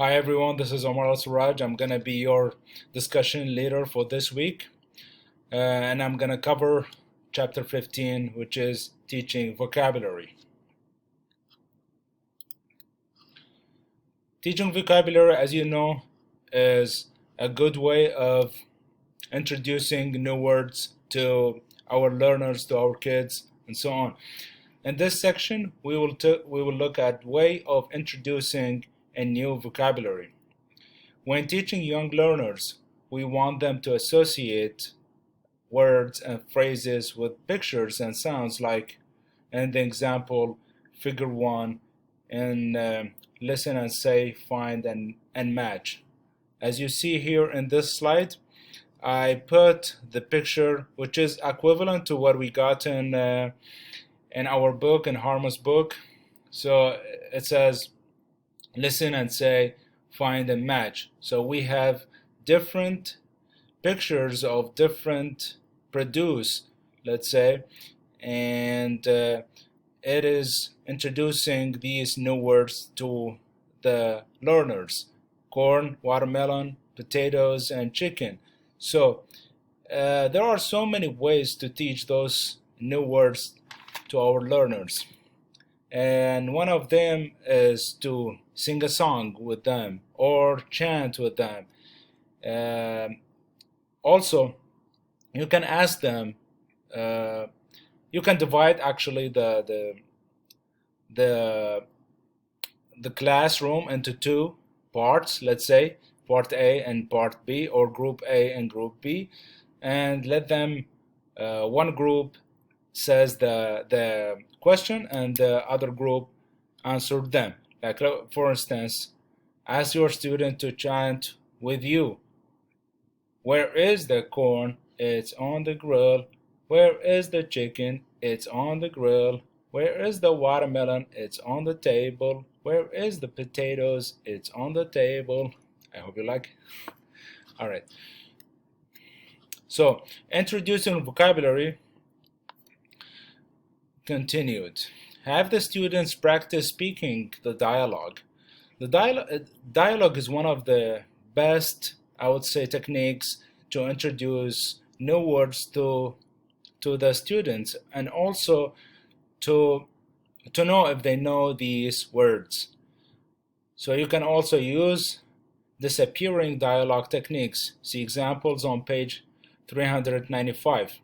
Hi everyone, this is Omar Al-Siraj. I'm gonna be your discussion leader for this week, and I'm gonna cover chapter 15, which is teaching vocabulary. Teaching vocabulary, as you know, is a good way of introducing new words to our learners, to our kids, and so on. In this section, we will look at way of introducing a new vocabulary. When teaching young learners, we want them to associate words and phrases with pictures and sounds, like in the example figure 1 in listen and say, find and match. As you see here in this slide, I put the picture which is equivalent to what we got in our book, in Harmon's book. So it says listen and say, find and match. So we have different pictures of different produce, let's say, and it is introducing these new words to the learners: corn, watermelon, potatoes, and chicken. So there are so many ways to teach those new words to our learners, and one of them is to sing a song with them or chant with them. Um Also, you can ask them. Uh, you can divide actually the the classroom into two parts. Let's say part A and part B, or group A and group B, and let them. One group says the question, and the other group answered them. Like for instance, ask your student to chant with you. Where is the corn? It's on the grill. Where is the chicken? It's on the grill. Where is the watermelon? It's on the table. Where is the potatoes? It's on the table. I hope you like it. All right. So, introducing vocabulary continued. Have the students practice speaking the dialogue. The dialogue is one of the best, I would say, techniques to introduce new words to the students, and also to know if they know these words. So you can also use disappearing dialogue techniques. See examples on page 395.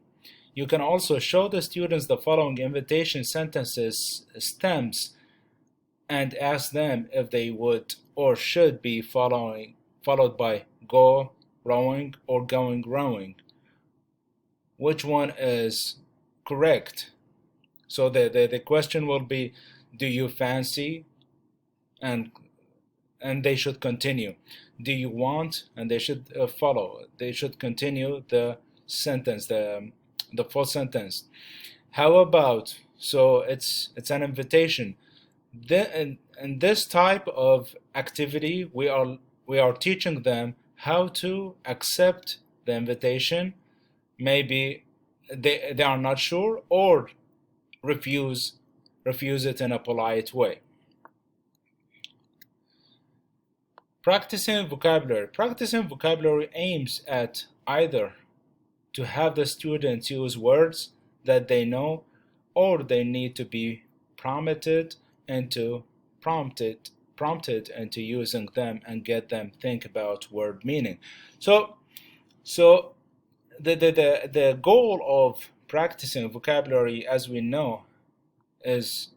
You can also show the students the following invitation sentences stems and ask them if they would or should be followed by go rowing or going rowing. Which one is correct? So the question will be, do you fancy? And they should continue. Do you want? And they should follow. They should continue the sentence, the full sentence. How about? So it's an invitation. Then in this type of activity, we are teaching them how to accept the invitation. Maybe they are not sure, or refuse it in a polite way. Practicing vocabulary. Practicing vocabulary aims at either to have the students use words that they know, or they need to be prompted into prompted into using them and get them think about word meaning. So the goal of practicing vocabulary, as we know, is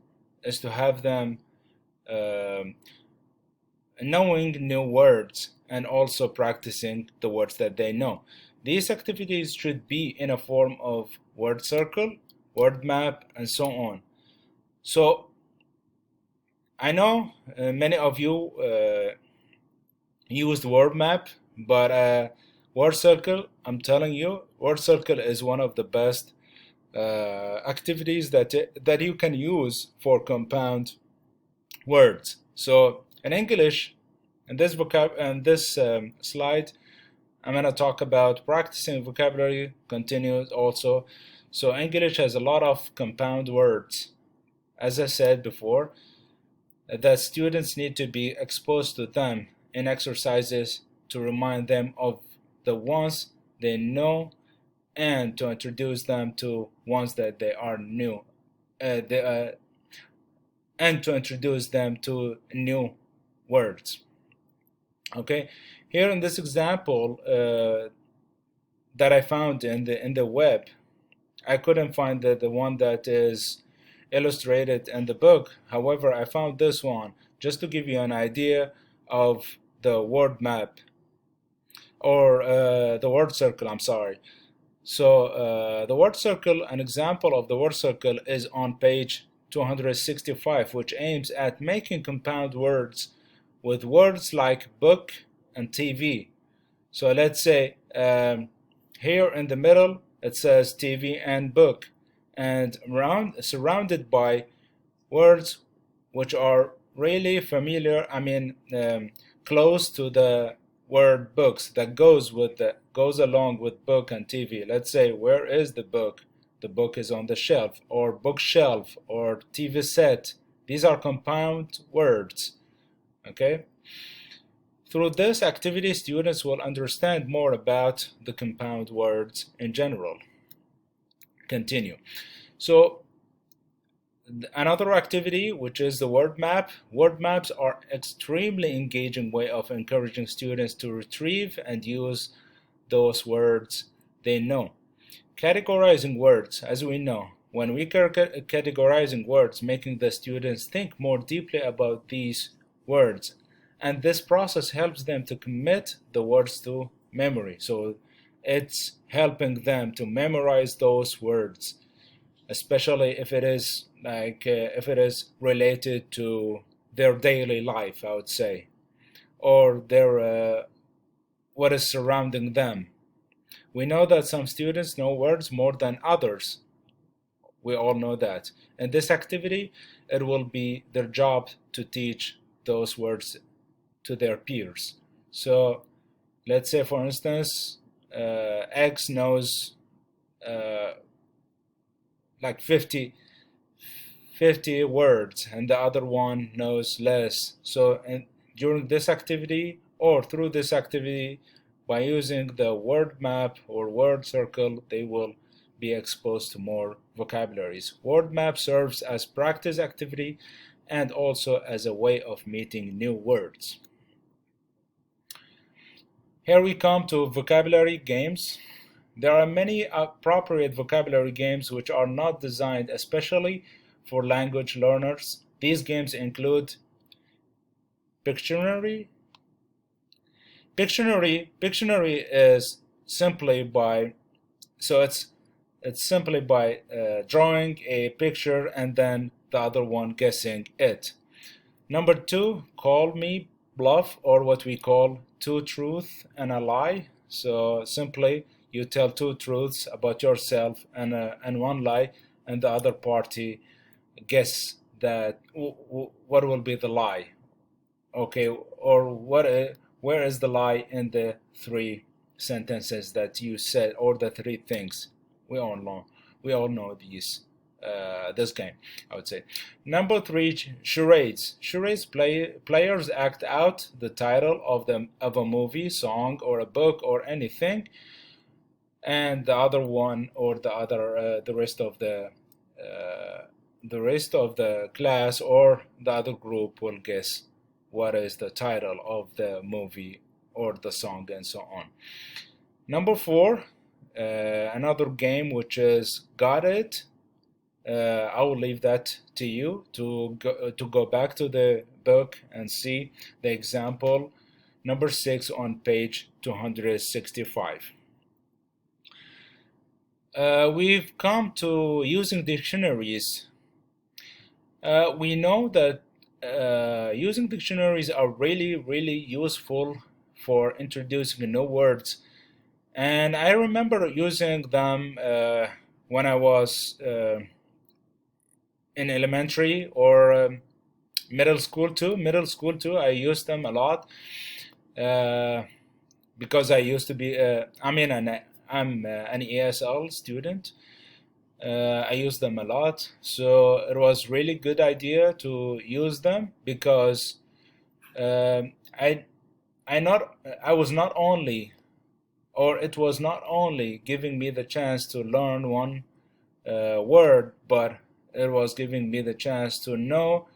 to have them um knowing new words and also practicing the words that they know. These activities should be in a form of word circle, word map, and so on. So I know many of you used word map, but word circle, I'm telling you, word circle is one of the best activities that you can use for compound words. So in English, in this slide, I'm going to talk about practicing vocabulary continues also. So English has a lot of compound words, as I said before, that students need to be exposed to them in exercises to remind them of the ones they know and to introduce them to ones that they are new, they, and to introduce them to new words. Okay, here in this example that I found in the web, I couldn't find the one that is illustrated in the book. However, I found this one just to give you an idea of the word map or the word circle. I'm sorry. So the word circle, an example of the word circle is on page 265, which aims at making compound words with words like book and TV. So let's say here in the middle it says TV and book, and surrounded by words which are really familiar, close to the word books, that goes along with book and TV. Let's say, where is the book? The book is on the shelf, or bookshelf, or TV set. These are compound words. Okay. Through this activity, students will understand more about the compound words in general. Continue. So another activity, which is the word map. Word maps are extremely engaging way of encouraging students to retrieve and use those words they know. Categorizing words, as we know, when we are categorizing words, making the students think more deeply about these words, and this process helps them to commit the words to memory. So it's helping them to memorize those words, especially if it is if it is related to their daily life, I would say, or their what is surrounding them. We know that some students know words more than others. We all know that. In this activity, it will be their job to teach those words to their peers. So let's say, for instance, X knows like 50 words and the other one knows less. So during this activity or through this activity, by using the word map or word circle, they will be exposed to more vocabularies. Word map serves as practice activity and also as a way of meeting new words. Here we come to vocabulary games. There are many appropriate vocabulary games which are not designed especially for language learners. These games include Pictionary. Pictionary is simply by drawing a picture and then the other one guessing it. Number two, Call Me Bluff, or what we call two truths and a lie. So simply you tell two truths about yourself and one lie, and the other party guess that what will be the lie. Okay, or where is the lie in the three sentences that you said, or the three things? We all know this game, I would say. Number three, charades. Charades players act out the title of a movie, song, or a book, or anything, and the other one or the rest of the class or the other group will guess what is the title of the movie or the song, and so on. Number four, another game which is Got It. I will leave that to you to go back to the book and see the example number 6 on page 265. We've come to using dictionaries. We know that using dictionaries are really useful for introducing new words, and I remember using them when I was in elementary or middle school too. I used them a lot because I used to be I'm an ESL student. I use them a lot, so it was really good idea to use them because I I was not only, or it was not only giving me the chance to learn one word, but it was giving me the chance to know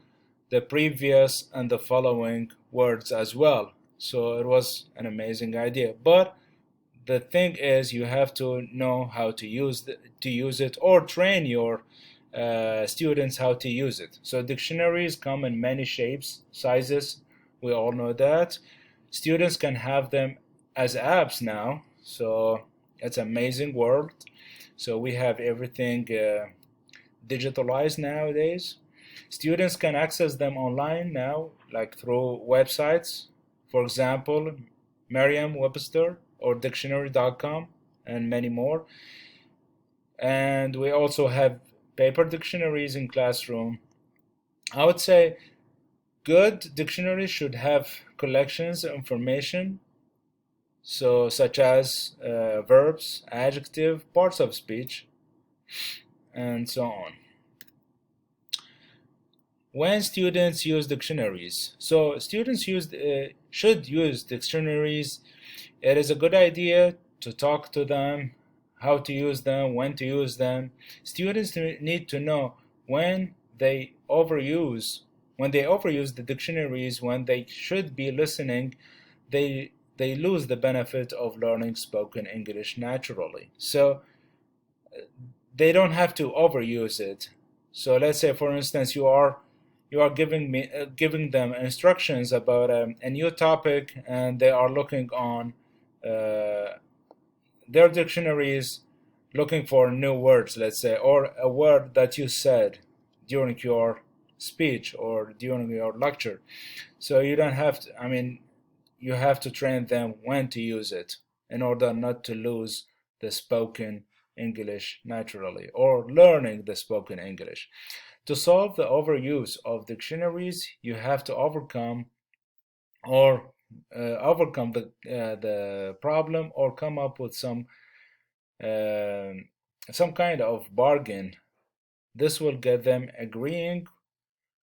the previous and the following words as well. So it was an amazing idea. But the thing is, you have to know how to use it, or train your students how to use it. So dictionaries come in many shapes, sizes. We all know that. Students can have them as apps now. So it's an amazing world. So we have everything digitalized nowadays. Students can access them online now, like through websites, for example, Merriam-Webster or dictionary.com, and many more. And we also have paper dictionaries in classroom. I would say good dictionaries should have collections of information, so such as verbs, adjective, parts of speech, and so on. When students use dictionaries, so students should use dictionaries. It is a good idea to talk to them, how to use them, when to use them. Students need to know when they overuse the dictionaries, when they should be listening, they lose the benefit of learning spoken English naturally. So they don't have to overuse it. So let's say, for instance, you are giving them instructions about a new topic, and they are looking on uh, their dictionaries, looking for new words, let's say, or a word that you said during your speech or during your lecture. So you don't have to, you have to train them when to use it in order not to lose the spoken English naturally, or learning the spoken English. To solve the overuse of dictionaries, you have to or overcome the problem, or come up with some kind of bargain. This will get them agreeing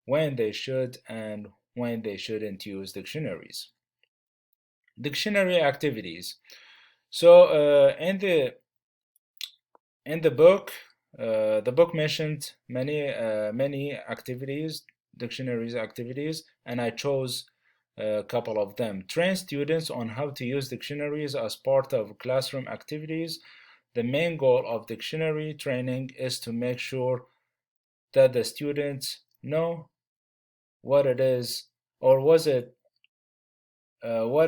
when they should and when they shouldn't use dictionaries. Dictionary activities. So in the book mentioned many activities, dictionaries activities, and I chose a couple of them. Train students on how to use dictionaries as part of classroom activities. The main goal of dictionary training is to make sure that the students know what it is, or what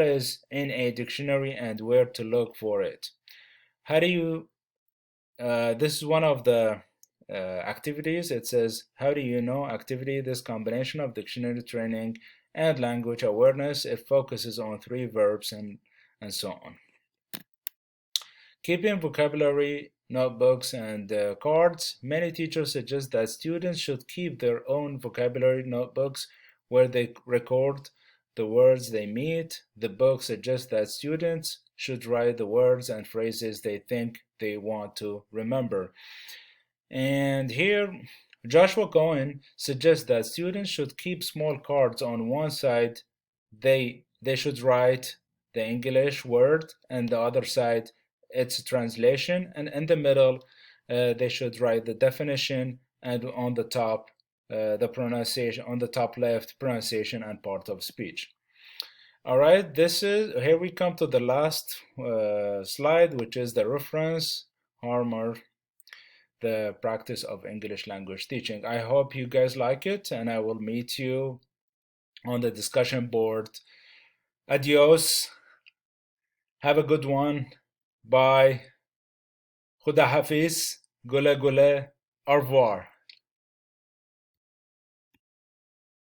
is in a dictionary and where to look for it. How do you This is one of the activities. It says, how do you know activity? This combination of dictionary training and language awareness. It focuses on three verbs and so on. Keeping vocabulary notebooks and cards. Many teachers suggest that students should keep their own vocabulary notebooks where they record the words they meet. The book suggests that students should write the words and phrases they think they want to remember. And here, Joshua Cohen suggests that students should keep small cards. On one side, they should write the English word, and the other side, its translation, and in the middle, they should write the definition, and on the top, the pronunciation, on the top left, pronunciation and part of speech. All right, here we come to the last slide, which is the reference Harmer, the practice of English language teaching. I hope you guys like it, and I will meet you on the discussion board. Adios. Have a good one. Bye. Khuda Hafiz. Gule gule. Au revoir.